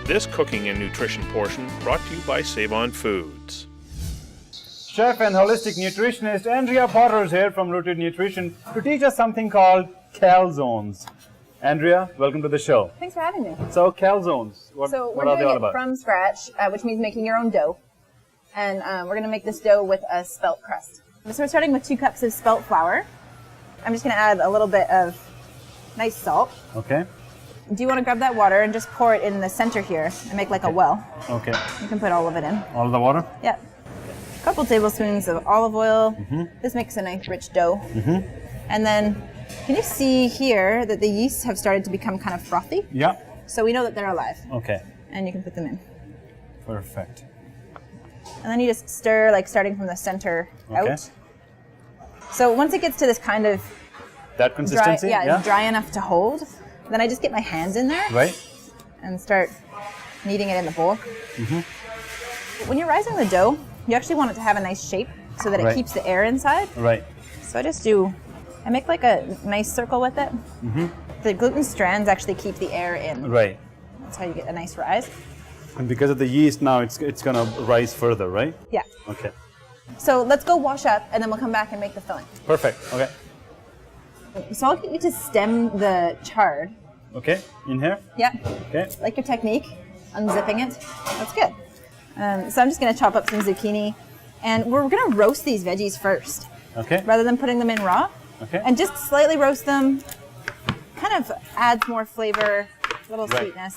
This cooking and nutrition portion brought to you by Save On Foods. Chef and holistic nutritionist Andrea Potter is here from Rooted Nutrition to teach us something called calzones. Andrea, welcome to the show. Thanks for having me. So calzones, what we're are they all doing it about? from scratch, which means making your own dough. And we're going to make this dough with a spelt crust. So we're starting with 2 cups of spelt flour. I'm just going to add a little bit of nice salt. Okay. Do you want to grab that water and just pour it in the center here and make like a well? Okay. You can put all of it in. All of the water? Yep. A couple tablespoons of olive oil. This makes a nice rich dough. And then, can you see here that the yeasts have started to become kind of frothy? Yeah. So we know that they're alive. Okay. And you can put them in. Perfect. And then you just stir, like starting from the center out. So once it gets to this kind of that consistency? dry enough to hold, then I just get my hands in there. Right. And start kneading it in the bowl. When you're rising the dough, you actually want it to have a nice shape so that it keeps the air inside. Right. So I make like a nice circle with it. The gluten strands actually keep the air in. Right. That's how you get a nice rise. And because of the yeast now, it's going to rise further, right? Yeah. Okay. So let's go wash up and then we'll come back and make the filling. Perfect. Okay. So I'll get you to stem the chard. Okay. In here? Yeah. Okay. Like your technique, unzipping it. That's good. So I'm just going to chop up some zucchini. And we're going to roast these veggies first. Okay. Rather than putting them in raw. Okay. And just slightly roast them. Kind of adds more flavor, a little sweetness.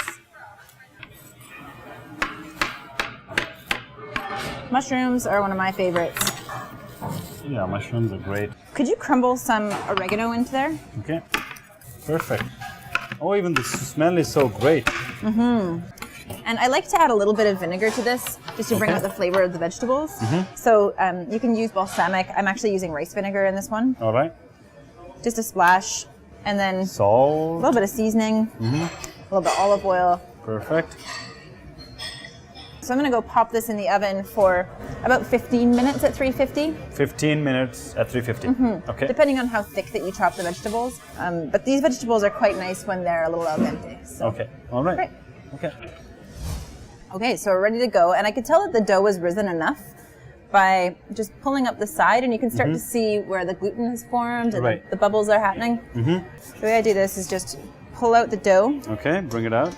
Mushrooms are one of my favorites. Yeah, mushrooms are great. Could you crumble some oregano into there? Okay. Perfect. Oh, even the smell is so great. And I like to add a little bit of vinegar to this, just to bring out the flavor of the vegetables. So you can use balsamic. I'm actually using rice vinegar in this one. All right. Just a splash. And then salt. A little bit of seasoning. A little bit of olive oil. Perfect. So I'm going to go pop this in the oven for about 15 minutes at 350. 15 minutes at 350. Okay. Depending on how thick that you chop the vegetables. But these vegetables are quite nice when they're a little al dente. So. Okay. All right. Great. Okay. Okay, so we're ready to go. And I could tell that the dough was risen enough by just pulling up the side, and you can start to see where the gluten has formed and the bubbles are happening. The way I do this is just pull out the dough. Okay, bring it out.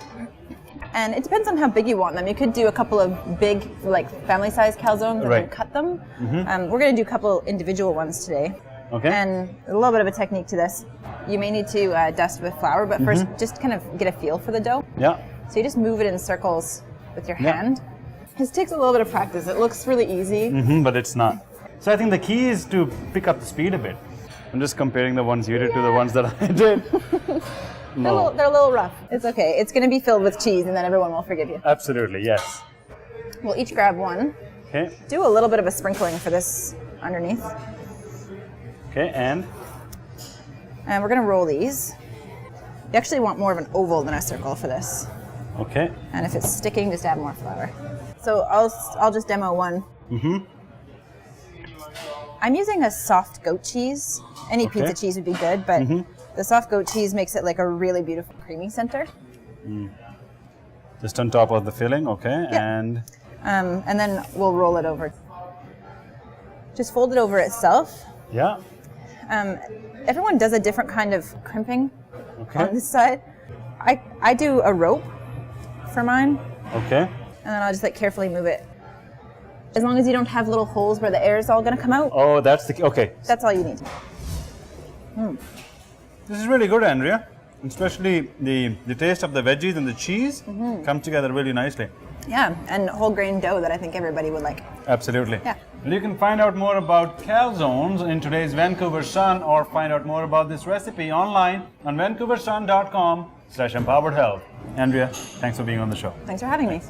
And it depends on how big you want them. You could do a couple of big, like family-sized calzones and then cut them. We're going to do a couple individual ones today. Okay. And a little bit of a technique to this. You may need to dust with flour, but first just kind of get a feel for the dough. Yeah. So you just move it in circles with your hand. This takes a little bit of practice. It looks really easy. But it's not. So I think the key is to pick up the speed a bit. I'm just comparing the ones you did to the ones that I did. They're a little rough. It's okay. It's going to be filled with cheese, and then everyone will forgive you. Absolutely, yes. We'll each grab one. Okay. Do a little bit of a sprinkling for this underneath. Okay, and we're going to roll these. You actually want more of an oval than a circle for this. okay. And if it's sticking, just add more flour. So I'll just demo one. I'm using a soft goat cheese. Any pizza cheese would be good, but the soft goat cheese makes it like a really beautiful creamy center. Just on top of the filling, okay, and then we'll roll it over. Just fold it over itself. Yeah. Everyone does a different kind of crimping on this side. I do a rope for mine. Okay. And then I'll just like carefully move it. As long as you don't have little holes where the air is all going to come out. Oh, that's the key. Okay. That's all you need. This is really good, Andrea. Especially the taste of the veggies and the cheese come together really nicely. Yeah, and whole grain dough that I think everybody would like. Absolutely. Yeah. Well, you can find out more about calzones in today's Vancouver Sun, or find out more about this recipe online on vancouversun.com/empoweredhealth. Andrea, thanks for being on the show. Thanks for having me.